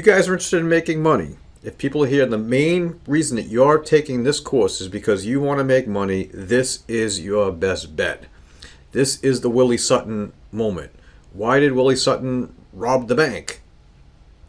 You guys are interested in making money. If people are here, the main reason that you're taking this course is because you want to make money, this is your best bet. This is the Willie Sutton moment. Why did Willie Sutton rob the bank?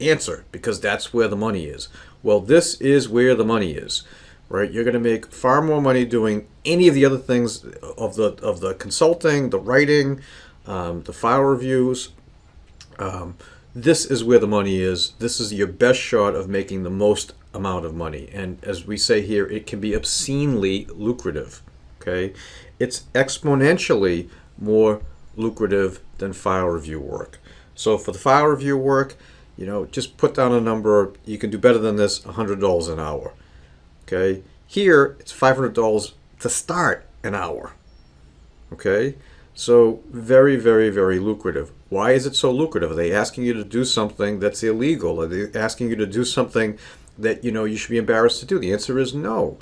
Answer, because that's where the money is. Well, this is where the money is, right? You're going to make far more money doing any of the other things of the consulting, the writing, the file reviews. This is where the money is. This is your best shot of making the most amount of money. And as we say here, it can be obscenely lucrative. Okay? It's exponentially more lucrative than file review work. So for the file review work, just put down a number. You can do better than this, $100 an hour. Okay? Here, it's $500 to start an hour. Okay? So very, very, very lucrative. Why is it so lucrative? Are they asking you to do something that's illegal? Are they asking you to do something that you should be embarrassed to do? The answer is no.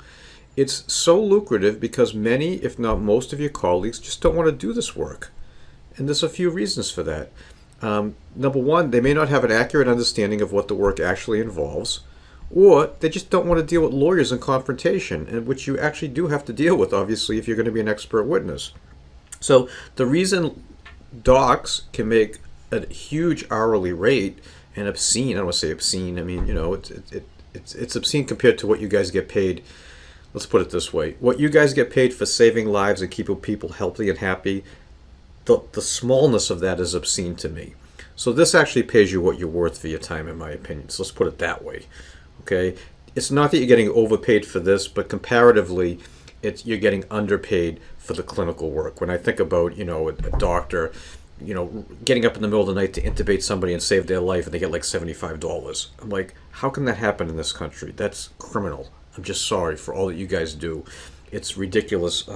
It's so lucrative because many, if not most of your colleagues just don't want to do this work. And there's a few reasons for that. Number one, they may not have an accurate understanding of what the work actually involves, or they just don't want to deal with lawyers and confrontation, and which you actually do have to deal with, obviously, if you're going to be an expert witness. So the reason docs can make a huge hourly rate and obscene, I don't want to say obscene, I mean, it's obscene compared to what you guys get paid. Let's put it this way. What you guys get paid for saving lives and keeping people healthy and happy, the smallness of that is obscene to me. So this actually pays you what you're worth for your time, in my opinion. So let's put it that way. Okay? It's not that you're getting overpaid for this, but comparatively, you're getting underpaid for the clinical work. When I think about, a doctor, getting up in the middle of the night to intubate somebody and save their life, and they get like $75. I'm like, how can that happen in this country? That's criminal. I'm just sorry for all that you guys do. It's ridiculous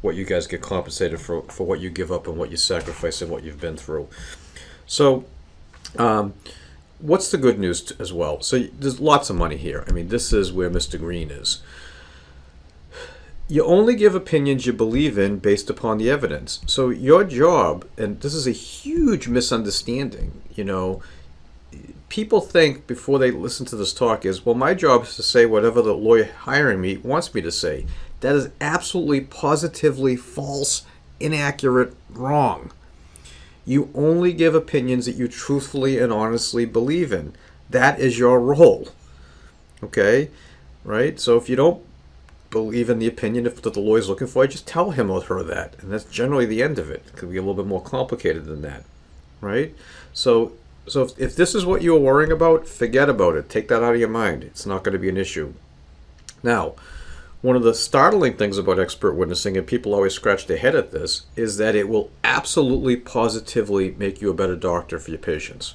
what you guys get compensated for what you give up and what you sacrifice and what you've been through. So, what's the good news as well? So there's lots of money here. I mean, this is where Mr. Green is. You only give opinions you believe in based upon the evidence. So your job, and this is a huge misunderstanding, people think before they listen to this talk is, well, my job is to say whatever the lawyer hiring me wants me to say. That is absolutely positively false, inaccurate, wrong. You only give opinions that you truthfully and honestly believe in. That is your role. Okay? Right? So if you don't believe in the opinion that the lawyer's looking for, just tell him or her that. And that's generally the end of it. It could be a little bit more complicated than that. Right? So if this is what you're worrying about, forget about it. Take that out of your mind. It's not going to be an issue. Now, one of the startling things about expert witnessing, and people always scratch their head at this, is that it will absolutely positively make you a better doctor for your patients.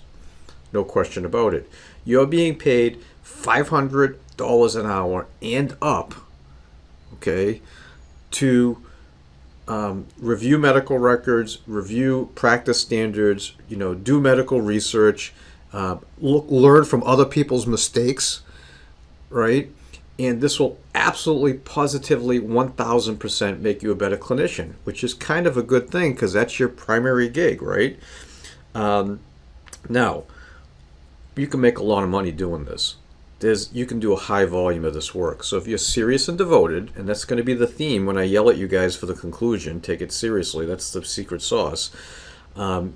No question about it. You're being paid $500 an hour and up, okay, to review medical records, review practice standards, do medical research, learn from other people's mistakes, right? And this will absolutely, positively, 1,000% make you a better clinician, which is kind of a good thing because that's your primary gig, right? Now, you can make a lot of money doing this. You can do a high volume of this work. So if you're serious and devoted, and that's going to be the theme when I yell at you guys for the conclusion, take it seriously, that's the secret sauce,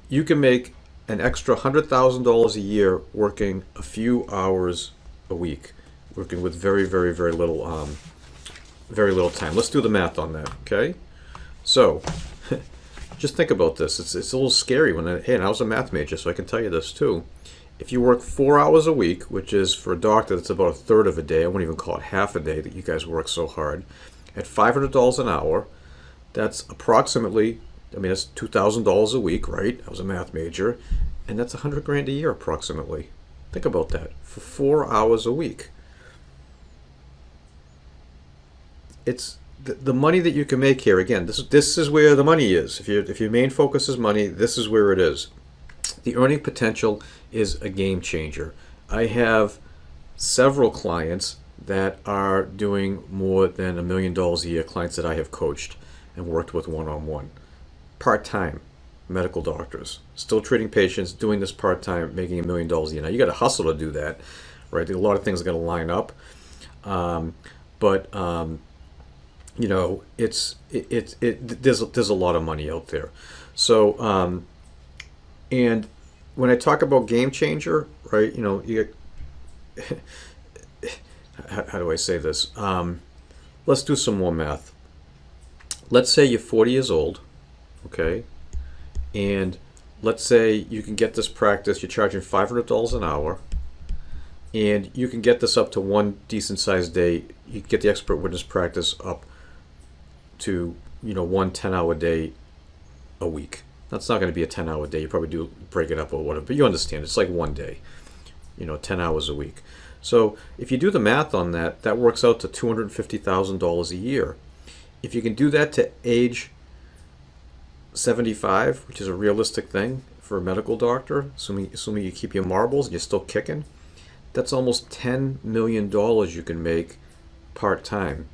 you can make an extra $100,000 a year working a few hours a week, working with very, very, very little time. Let's do the math on that, okay? So, just think about this. It's a little scary and I was a math major, so I can tell you this too. If you work 4 hours a week, which is for a doctor, that's about a third of a day. I won't even call it half a day that you guys work so hard. At $500 an hour, that's approximately, that's $2,000 a week, right? I was a math major, and that's $100,000 a year approximately. Think about that for 4 hours a week. It's the money that you can make here. Again, this is where the money is. If your main focus is money, this is where it is. The earning potential is a game changer. I have several clients that are doing more than $1 million a year, clients that I have coached and worked with one-on-one, part-time. medical doctors, still treating patients, doing this part-time, making $1 million a year. Now, you got to hustle to do that, right? A lot of things are going to line up. But you know, there's a lot of money out there. So, and when I talk about game changer, right, you know, how do I say this? Let's do some more math. Let's say you're 40 years old, okay? And let's say you can get this practice, you're charging $500 an hour, and you can get this up to one decent sized day. You can get the expert witness practice up to, you know, 1 10-hour day a week. That's not going to be a 10-hour day. You probably do break it up or whatever, but you understand. It's like one day, you know, 10 hours a week. So if you do the math on that, that works out to $250,000 a year. If you can do that to age 75, which is a realistic thing for a medical doctor, assuming you keep your marbles and you're still kicking, that's almost $10 million you can make part-time.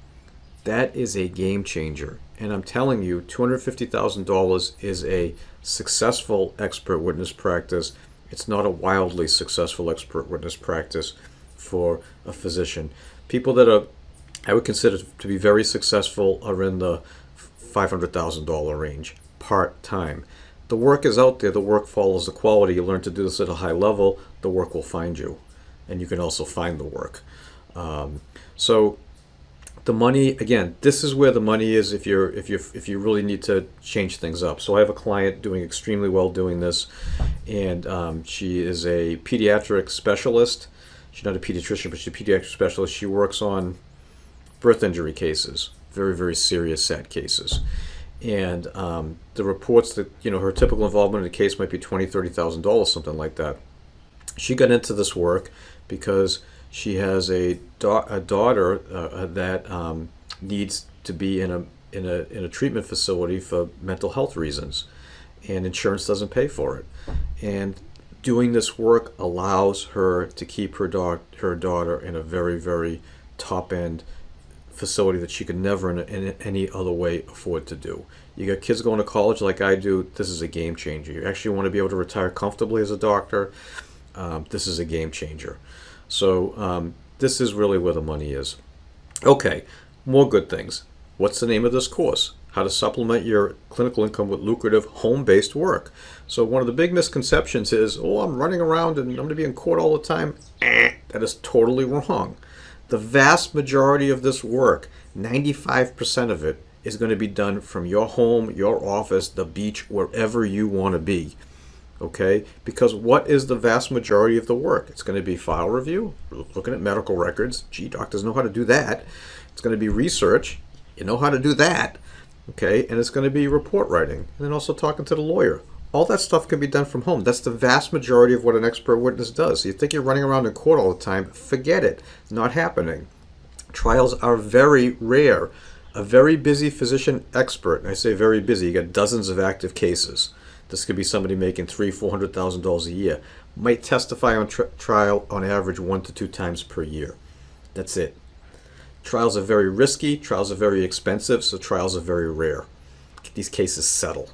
That is a game changer. And I'm telling you, $250,000 is a successful expert witness practice. It's not a wildly successful expert witness practice for a physician. People that I would consider to be very successful are in the $500,000 range, part-time. The work is out there. The work follows the quality. You learn to do this at a high level. The work will find you. And you can also find the work. So the money, again, this is where the money is if you really need to change things up. So I have a client doing extremely well doing this, and she is a pediatric specialist. She's not a pediatrician, but she's a pediatric specialist. She works on birth injury cases, very, very serious, sad cases. And the reports that, you know, her typical involvement in the case might be $20,000, $30,000, something like that. She got into this work because she has a daughter that needs to be in a treatment facility for mental health reasons, and insurance doesn't pay for it. And doing this work allows her to keep her daughter in a very, very top end facility that she could never in any other way afford to do. You got kids going to college like I do. This is a game changer. You actually want to be able to retire comfortably as a doctor. This is a game changer. So this is really where the money is. Okay, more good things. What's the name of this course? How to supplement your clinical income with lucrative home-based work. So one of the big misconceptions is, oh, I'm running around and I'm going to be in court all the time. That is totally wrong. The vast majority of this work, 95% of it, is going to be done from your home, your office, the beach, wherever you want to be. Okay? Because what is the vast majority of the work? It's going to be file review, looking at medical records. Gee, doctors know how to do that. It's going to be research. You know how to do that. Okay? And it's going to be report writing. And then also talking to the lawyer. All that stuff can be done from home. That's the vast majority of what an expert witness does. So you think you're running around in court all the time, forget it. It's not happening. Trials are very rare. A very busy physician expert, and I say very busy, you got dozens of active cases. This could be somebody making $300,000-$400,000 a year. Might testify on trial on average 1 to 2 times per year. That's it. Trials are very risky. Trials are very expensive, so trials are very rare. These cases settle.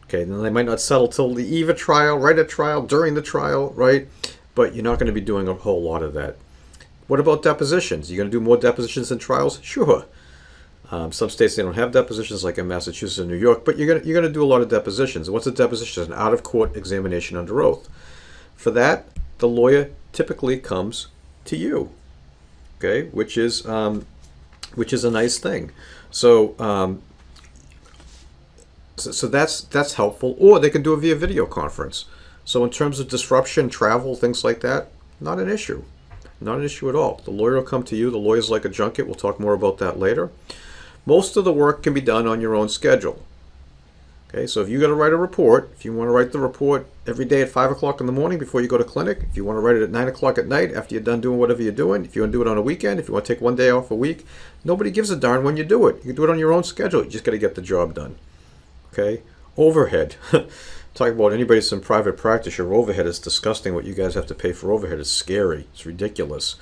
Okay, then they might not settle till the eve of trial, right at trial, during the trial, right? But you're not going to be doing a whole lot of that. What about depositions? You're going to do more depositions than trials? Sure. Some states, they don't have depositions, like in Massachusetts and New York, but you're going to do a lot of depositions. What's a deposition? It's an out-of-court examination under oath. For that, the lawyer typically comes to you, okay, which is a nice thing. So so that's helpful. Or they can do it via video conference. So in terms of disruption, travel, things like that, not an issue. Not an issue at all. The lawyer will come to you. The lawyer's like a junket. We'll talk more about that later. Most of the work can be done on your own schedule. Okay, so if you got to write a report, if you want to write the report every day at 5 o'clock in the morning before you go to clinic, if you want to write it at 9 o'clock at night after you're done doing whatever you're doing, if you want to do it on a weekend, if you want to take one day off a week, nobody gives a darn when you do it. You can do it on your own schedule. You just got to get the job done. Okay, overhead. Talk about anybody that's in private practice, your overhead is disgusting. What you guys have to pay for overhead is scary. It's ridiculous.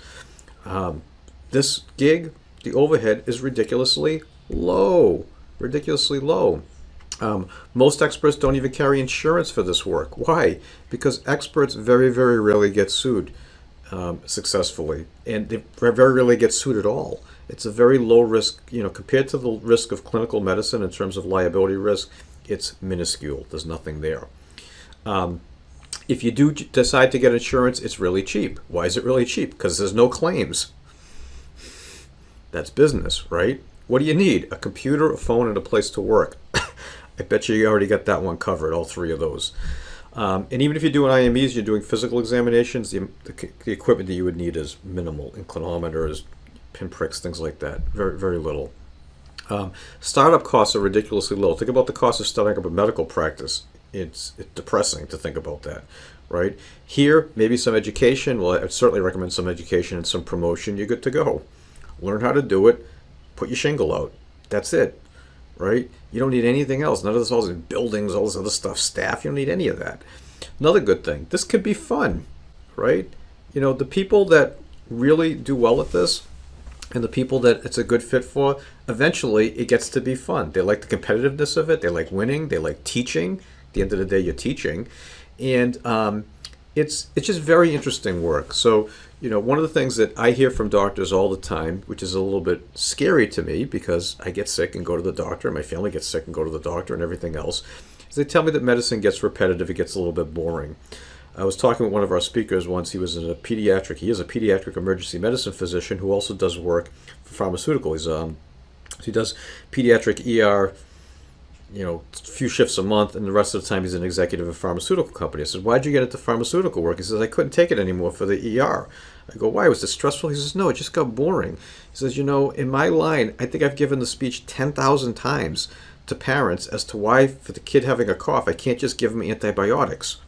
This gig, the overhead is ridiculously low. Ridiculously low. Most experts don't even carry insurance for this work. Why? Because experts very, very rarely get sued successfully, and they very rarely get sued at all. It's a very low risk, compared to the risk of clinical medicine in terms of liability risk, it's minuscule. There's nothing there. If you do decide to get insurance, it's really cheap. Why is it really cheap? Because there's no claims. That's business, right? What do you need? A computer, a phone, and a place to work. I bet you already got that one covered, all three of those. And even if you're doing IMEs, you're doing physical examinations, the equipment that you would need is minimal, inclinometers, pinpricks, things like that. Very, very little. Startup costs are ridiculously low. Think about the cost of starting up a medical practice. It's depressing to think about that, right? Here, maybe some education. Well, I'd certainly recommend some education and some promotion. You're good to go. Learn how to do it. Put your shingle out. That's it, right? You don't need anything else. None of this, all these buildings, all this other stuff, staff. You don't need any of that. Another good thing, this could be fun, right? The people that really do well at this and the people that it's a good fit for, eventually it gets to be fun. They like the competitiveness of it. They like winning. They like teaching. At the end of the day, you're teaching. And it's just very interesting work. So, one of the things that I hear from doctors all the time, which is a little bit scary to me because I get sick and go to the doctor, and my family gets sick and go to the doctor and everything else, is they tell me that medicine gets repetitive, it gets a little bit boring. I was talking with one of our speakers once. He is a pediatric emergency medicine physician who also does work for pharmaceutical. He does pediatric ER, a few shifts a month, and the rest of the time he's an executive of a pharmaceutical company. I said, why'd you get into pharmaceutical work? He says, I couldn't take it anymore for the ER. I go, why? Was it stressful? He says, no, it just got boring. He says, in my line, I think I've given the speech 10,000 times to parents as to why, for the kid having a cough, I can't just give him antibiotics.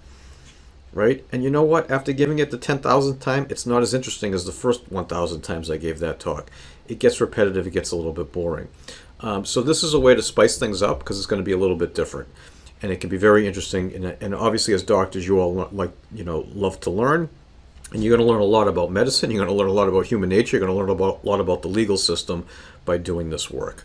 Right? And you know what? After giving it the 10,000th time, it's not as interesting as the first 1,000 times I gave that talk. It gets repetitive. It gets a little bit boring. So this is a way to spice things up because it's going to be a little bit different. And it can be very interesting. And obviously, as doctors, you all love to learn. And you're going to learn a lot about medicine. You're going to learn a lot about human nature. You're going to learn a lot about the legal system by doing this work.